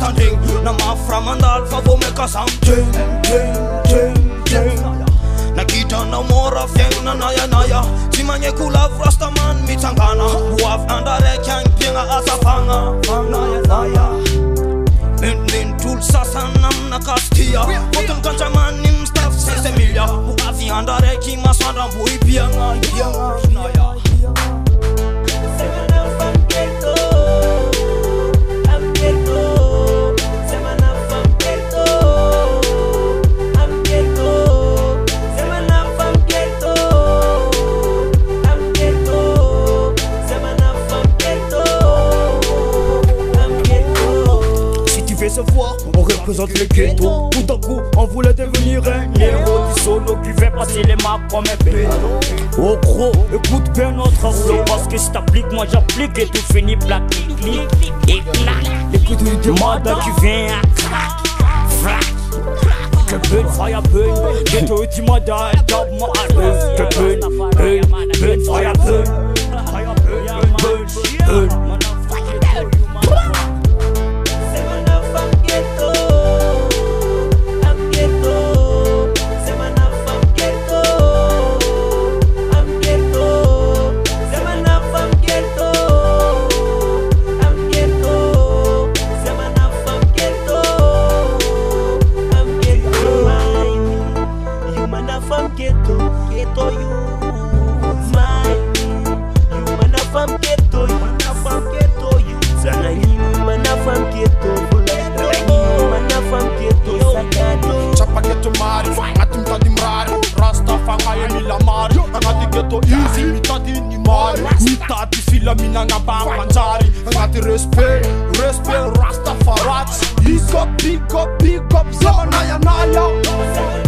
tanding na maframandal fa vo me kasam ting nakita na mora fiaina naya simanye kula rastaman mitangana buaf andare kyang pinga asafanga naya min tul sasanam nakastia otun kanchamanim staff sesemilia buafi andare ki masandam bui pianga naya On représente le ghetto. Tout à coup, on voulait devenir un héros. Du solo qui fait passer les maps comme un pédo. Oh gros, écoute bien notre flow. Parce que si t'appliques, moi j'applique. Et tout finit plat, clic, et clac. Écoute du mode qui vient à crack, frac. Que burn, fire burn. Ghetto du mode, top moi à burn. Que burn, fire burn. Burn. Ghetto, you mine. You man a fam ghetto, you. Sana you man a fam ghetto, you man a fam ghetto, sakado. Chapa ghetto mari, ngatim tadi mrari. Rasta fanga ye mila mari. Ngati ghetto easy, mitati ni mari. Mitati fila mina ngabang panjari. Ngati respect, Rasta farats. Big up, zaman naya.